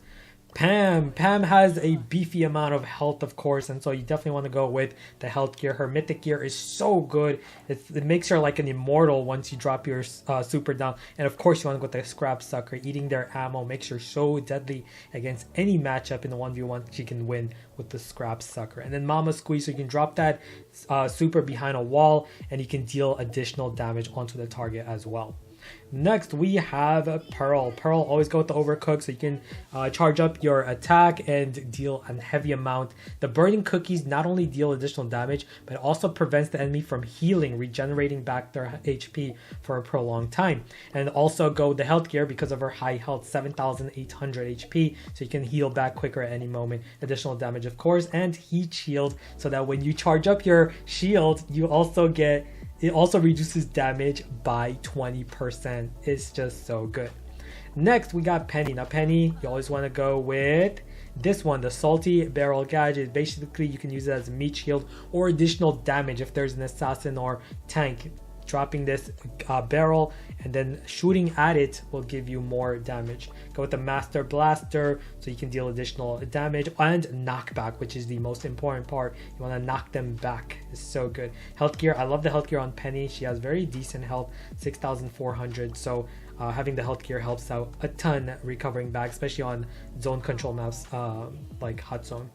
Pam. Pam has a beefy amount of health, of course, and so you definitely want to go with the health gear. Her mythic gear is so good. It makes her like an immortal once you drop your super down. And of course, you want to go with the scrap sucker. Eating their ammo makes her so deadly against any matchup in the 1v1. She can win with the scrap sucker. And then Mama Squeeze, so you can drop that super behind a wall, and you can deal additional damage onto the target as well. Next, we have Pearl. Pearl, always go with the overcook, so you can charge up your attack and deal a heavy amount. The burning cookies not only deal additional damage, but also prevents the enemy from healing, regenerating back their HP for a prolonged time. And also go the health gear because of her high health, 7,800 HP, so you can heal back quicker at any moment. Additional damage, of course, and heat shield, so that when you charge up your shield, you also get... It also reduces damage by 20%. It's just so good. Next, we got Penny. Now, Penny, you always want to go with this one, the Salty Barrel Gadget. Basically, you can use it as a meat shield or additional damage if there's an assassin or tank. Dropping this barrel and then shooting at it will give you more damage. Go with the Master Blaster so you can deal additional damage, and knockback, which is the most important part. You want to knock them back. It's so good. Health gear, I love the health gear on Penny. She has very decent health, 6,400. So having the health gear helps out a ton recovering back, especially on zone control maps like Hot Zone.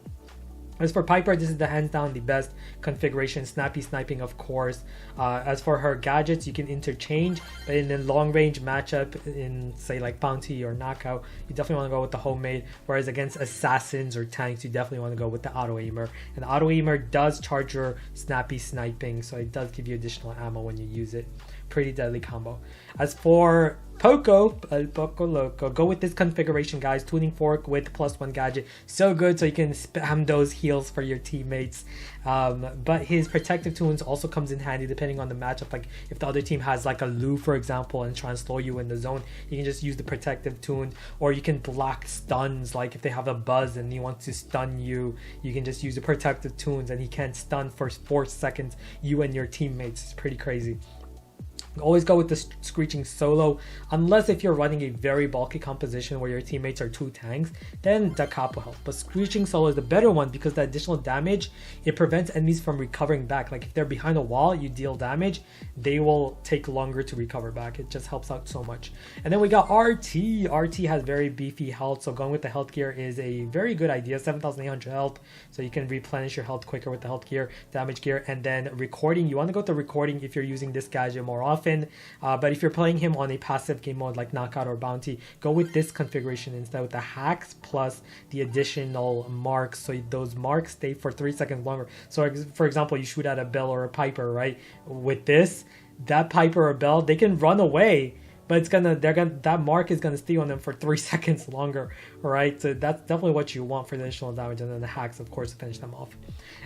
As for Piper, this is the hands down the best configuration. Snappy sniping, of course. As for her gadgets, you can interchange, but in a long range matchup in say like Bounty or Knockout, you definitely want to go with the homemade, whereas against assassins or tanks, you definitely want to go with the auto aimer. And the auto aimer does charge your snappy sniping, so it does give you additional ammo when you use it. Pretty deadly combo. As for Poco, El Poco Loco, go with this configuration, guys. Tuning fork with +1 gadget, so good, so you can spam those heals for your teammates. But his protective tunes also comes in handy depending on the matchup. Like if the other team has like a Lou, for example, and trying to slow you in the zone, you can just use the protective tune. Or you can block stuns, like if they have a buzz and he wants to stun you, you can just use the protective tunes and he can't stun for 4 seconds you and your teammates. It's pretty crazy. Always go with the Screeching Solo, unless if you're running a very bulky composition where your teammates are 2 tanks, then the Capo help. But Screeching Solo is the better one because the additional damage, it prevents enemies from recovering back. Like if they're behind a wall, you deal damage, they will take longer to recover back. It just helps out so much. And then we got RT. RT has very beefy health, so going with the health gear is a very good idea. 7,800 health, so you can replenish your health quicker with the health gear, damage gear. And then recording, you want to go with the recording if you're using this gadget more often. But if you're playing him on a passive game mode like Knockout or Bounty, go with this configuration instead with the hacks plus the additional marks, so those marks stay for 3 seconds longer. So for example, you shoot at a Belle or a Piper, right? With this, that Piper or Belle, they can run away, but that mark is gonna stay on them for 3 seconds longer, right? So that's definitely what you want for the additional damage, and then the hacks, of course, to finish them off.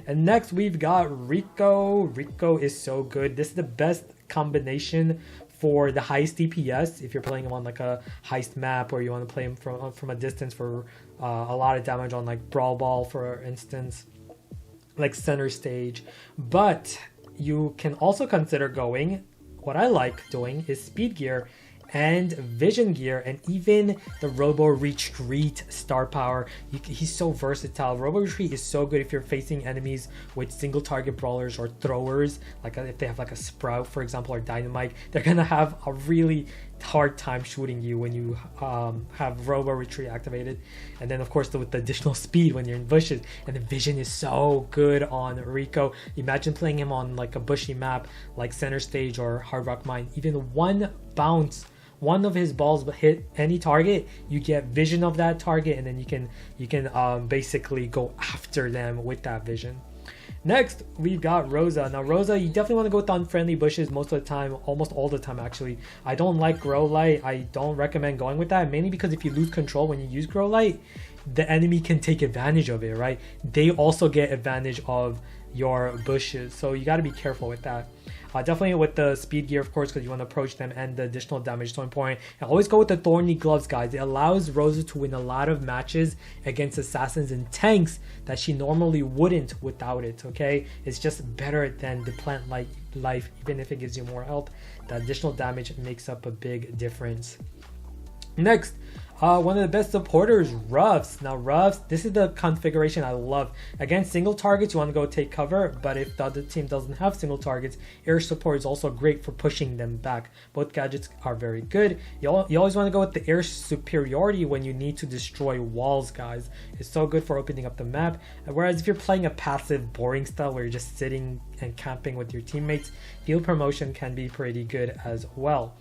And next we've got Rico. Rico is so good. This is the best combination for the highest DPS if you're playing him on like a heist map, or you want to play him from a distance for a lot of damage on like Brawl Ball, for instance, like center stage. But you can also consider going, what I like doing is speed gear and vision gear, and even the Robo Retreat star power. He's so versatile. Robo Retreat is so good if you're facing enemies with single target brawlers or throwers, like if they have like a Sprout, for example, or Dynamike. They're gonna have a really hard time shooting you when you have Robo Retreat activated. And then of course with the additional speed when you're in bushes, and the vision is so good on Rico. Imagine playing him on like a bushy map like center stage or Hard Rock Mine. Even one bounce, one of his balls hit any target, you get vision of that target, and then you can basically go after them with that vision. Next, we've got Rosa. Now, Rosa, you definitely want to go with unfriendly bushes most of the time, almost all the time, actually. I don't like Grow Light. I don't recommend going with that, mainly because if you lose control when you use Grow Light, the enemy can take advantage of it, right? They also get advantage of your bushes, so you got to be careful with that. Definitely with the speed gear, of course, because you want to approach them, and the additional damage is so important. And always go with the thorny gloves, guys. It allows Rosa to win a lot of matches against assassins and tanks that she normally wouldn't without it, okay? It's just better than the plant-like life, even if it gives you more health. The additional damage makes up a big difference. Next, one of the best supporters, Ruffs. Now Ruffs, this is the configuration I love. Against single targets, you want to go take cover, but if the other team doesn't have single targets, air support is also great for pushing them back. Both gadgets are very good. You always want to go with the air superiority when you need to destroy walls, guys. It's so good for opening up the map. Whereas if you're playing a passive, boring style where you're just sitting and camping with your teammates, field promotion can be pretty good as well.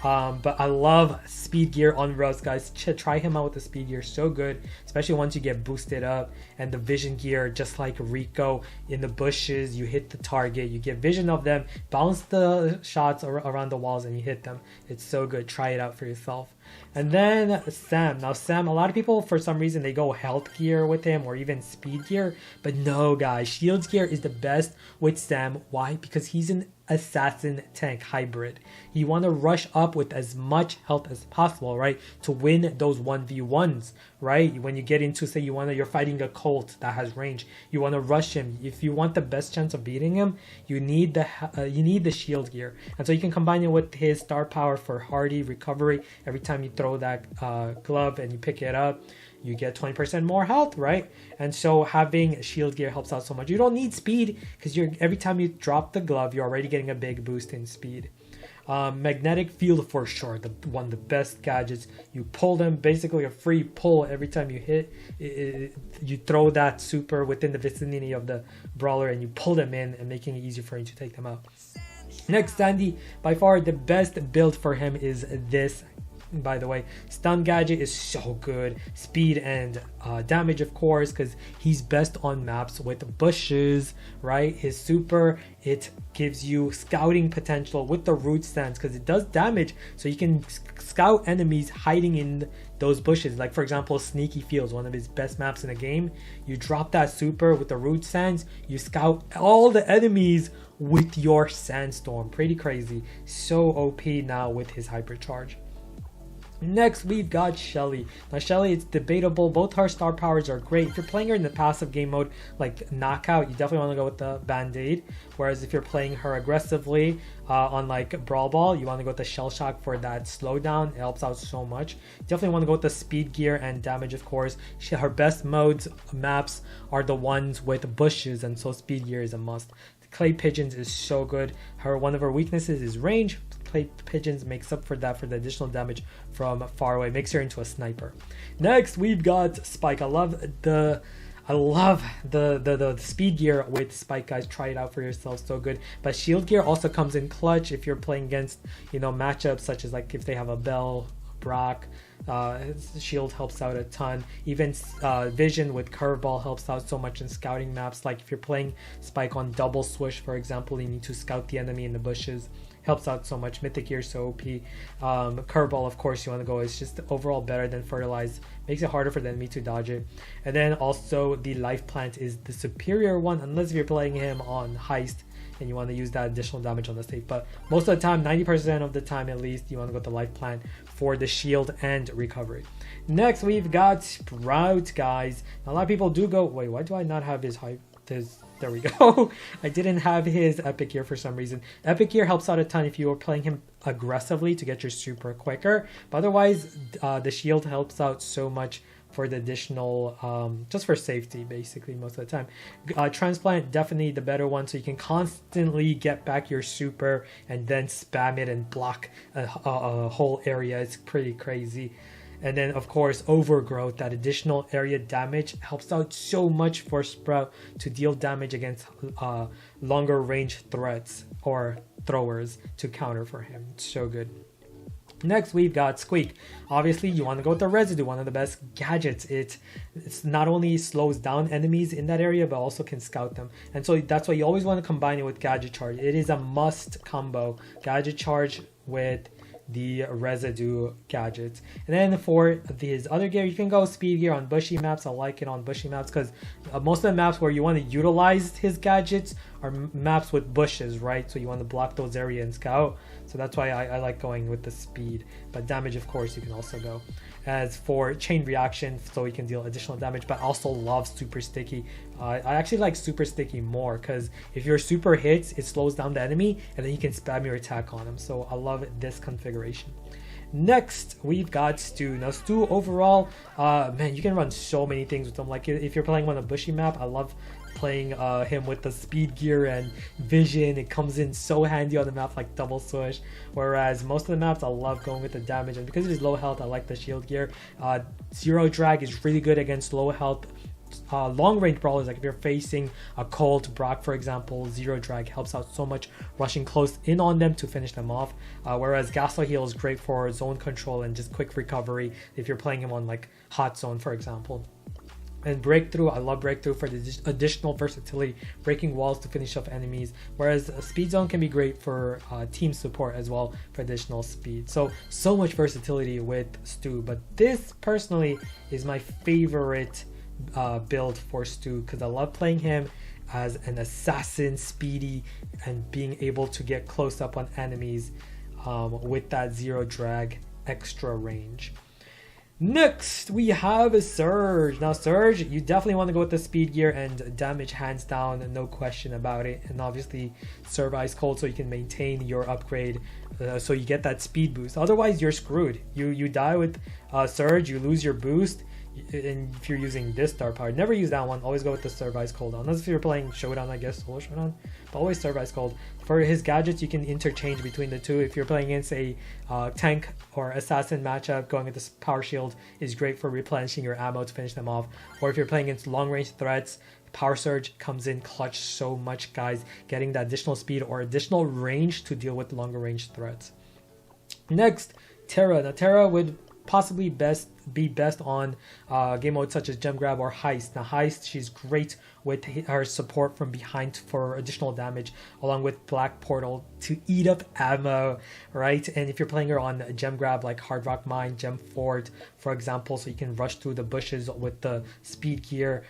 But I love speed gear on Ruffs, guys. Try him out with the speed gear, so good, especially once you get boosted up. And the vision gear, just like Rico, in the bushes, you hit the target, you get vision of them, bounce the shots around the walls, and you hit them. It's so good. Try it out for yourself. And then Sam. Now Sam, a lot of people, for some reason, they go health gear with him or even speed gear. But no, guys, shield gear is the best with Sam. Why? Because he's an assassin tank hybrid. You want to rush up with as much health as possible, right? To win those 1v1s, right? When you get into, say, you're fighting a Colt that has range, you want to rush him. If you want the best chance of beating him, you need the shield gear. And so you can combine it with his star power for hardy recovery. Every time you throw that glove and you pick it up, you get 20% more health, right? And so having shield gear helps out so much. You don't need speed because every time you drop the glove, you're already getting a big boost in speed. Magnetic field for sure, one of the best gadgets. You pull them, basically a free pull every time you hit. You throw that super within the vicinity of the brawler and you pull them in and making it easier for you to take them out. Next, Sandy, by far the best build for him is this. By the way, stun gadget is so good. Speed and damage, of course, because he's best on maps with bushes, right? His super, it gives you scouting potential with the root stance because it does damage, so you can scout enemies hiding in those bushes. Like for example, Sneaky Fields, one of his best maps in the game. You drop that super with the root stance, you scout all the enemies with your sandstorm. Pretty crazy. So OP now with his hypercharge. Next, we've got Shelly. Now, Shelly, it's debatable. Both her star powers are great. If you're playing her in the passive game mode, like Knockout, you definitely want to go with the Band-Aid. Whereas if you're playing her aggressively on like Brawl Ball, you want to go with the Shell Shock for that slowdown. It helps out so much. You definitely want to go with the Speed Gear and damage, of course. Her best maps are the ones with bushes, and so Speed Gear is a must. Clay Pigeons is so good. One of her weaknesses is range. Clay Pigeons makes up for that for the additional damage from far away. Makes her into a sniper. Next, we've got Spike. I love the speed gear with Spike, guys. Try it out for yourself, so good. But shield gear also comes in clutch if you're playing against, matchups such as like if they have a Belle, Brock. Shield helps out a ton. Even vision with curveball helps out so much in scouting maps. Like if you're playing Spike on double swoosh, for example, you need to scout the enemy in the bushes. Helps out so much. Mythic gear so OP. Curveball, of course, you want to go. It's just overall better than fertilize. Makes it harder for the enemy to dodge it. And then also the life plant is the superior one, unless if you're playing him on heist and you want to use that additional damage on the safe. But most of the time, 90% of the time at least, you want to go with the life plant for the shield and recovery. Next, we've got Sprout, guys. Now, a lot of people do go, wait, why do I not have his hype? There we go. I didn't have his epic gear for some reason. Epic gear helps out a ton if you are playing him aggressively to get your super quicker. But otherwise, the shield helps out so much for the additional, just for safety, basically, most of the time. Transplant, definitely the better one, so you can constantly get back your super and then spam it and block a whole area. It's pretty crazy. And then, of course, Overgrowth, that additional area damage helps out so much for Sprout to deal damage against longer range threats or throwers to counter for him. It's so good. Next, we've got Squeak. Obviously, you want to go with the Residue, one of the best gadgets. It's not only slows down enemies in that area, but also can scout them. And so that's why you always want to combine it with Gadget Charge. It is a must combo. Gadget Charge with the residue gadgets. And then for his other gear, you can go speed gear on bushy maps. I like it on bushy maps because most of the maps where you want to utilize his gadgets are maps with bushes, right? So you want to block those areas and scout. So that's why I like going with the speed. But damage, of course, you can also go. As for chain reaction, so you can deal additional damage, but also love super sticky. I actually like super sticky more because if your super hits, it slows down the enemy and then you can spam your attack on him. So I love this configuration. Next, we've got Stu. Now, Stu overall, man, you can run so many things with him. Like if you're playing on a bushy map, I love playing him with the speed gear and vision. It comes in so handy on the map like double swish, whereas most of the maps I love going with the damage, and because it is low health, I like the shield gear. Zero drag is really good against low health long range brawlers. Like if you're facing a Colt, Brock for example, zero drag helps out so much, rushing close in on them to finish them off, whereas Gaslight Heal is great for zone control and just quick recovery if you're playing him on like hot zone for example. And Breakthrough, I love Breakthrough for the additional versatility, breaking walls to finish off enemies. Whereas Speed Zone can be great for team support as well for additional speed. So much versatility with Stu. But this personally is my favorite build for Stu because I love playing him as an assassin, speedy, and being able to get close up on enemies with that zero drag extra range. Next, we have Surge. Now, Surge, you definitely want to go with the speed gear and damage hands down, no question about it. And obviously, serve Ice Cold so you can maintain your upgrade, so you get that speed boost. Otherwise, you're screwed. You die with Surge, you lose your boost. And if you're using this star power, never use that one. Always go with the Serve Ice Cold, unless if you're playing Showdown, I guess, Solo Showdown. But always Serve Ice Cold. For his gadgets, you can interchange between the two. If you're playing against a tank or assassin matchup, going with this power shield is great for replenishing your ammo to finish them off. Or if you're playing against long range threats, Power Surge comes in clutch so much, guys, getting the additional speed or additional range to deal with longer range threats. Next, Terra. Now, Terra would possibly be best on game modes such as Gem Grab or Heist. Now Heist, she's great with her support from behind for additional damage, along with Black Portal to eat up ammo, right? And if you're playing her on Gem Grab like Hard Rock Mine, Gem Fort, for example, so you can rush through the bushes with the speed gear,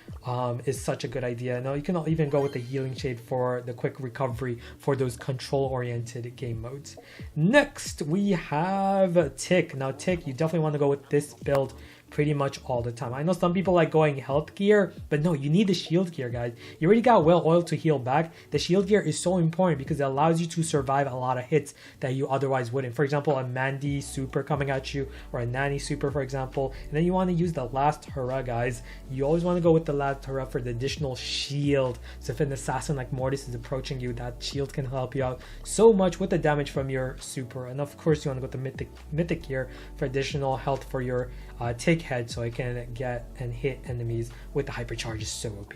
is such a good idea. Now you can even go with the Healing Shade for the quick recovery for those control-oriented game modes. Next, we have Tick. Now Tick, you definitely want to go with this build pretty much all the time. I know some people like going health gear, but no, you need the shield gear, guys. You already got well oil to heal back. The shield gear is so important because it allows you to survive a lot of hits that you otherwise wouldn't. For example, a Mandy super coming at you, or a Nani super, for example. And then you want to use the last hurrah, guys. You always want to go with the last hurrah for the additional shield. So if an assassin like Mortis is approaching you, that shield can help you out so much with the damage from your super. And of course, you want to go with the mythic gear for additional health for your Tick head, so I can get and hit enemies with the hypercharge. Is so OP.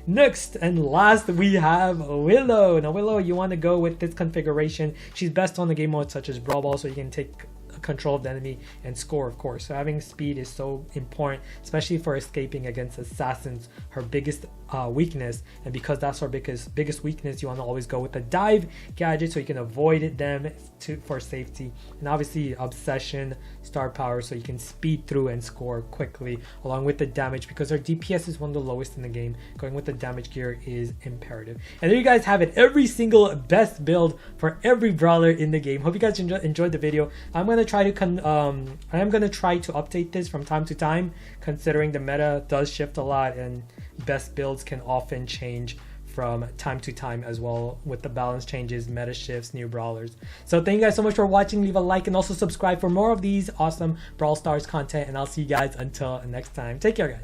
Next and last, we have Willow. Now Willow, you want to go with this configuration. She's best on the game mode such as Brawl Ball, so you can take control of the enemy and score, of course. So having speed is so important, especially for escaping against assassins, her biggest weakness. And because that's our biggest weakness, you want to always go with the dive gadget so you can avoid them for safety. And obviously Obsession, star power, so you can speed through and score quickly, along with the damage, because our DPS is one of the lowest in the game. Going with the damage gear is imperative. And there you guys have it, every single best build for every brawler in the game. Hope you guys enjoyed the video. I'm gonna try to update this from time to time, considering the meta does shift a lot and best builds can often change from time to time as well, with the balance changes, meta shifts, new brawlers. So thank you guys so much for watching. Leave a like and also subscribe for more of these awesome Brawl Stars content, and I'll see you guys until next time. Take care, guys.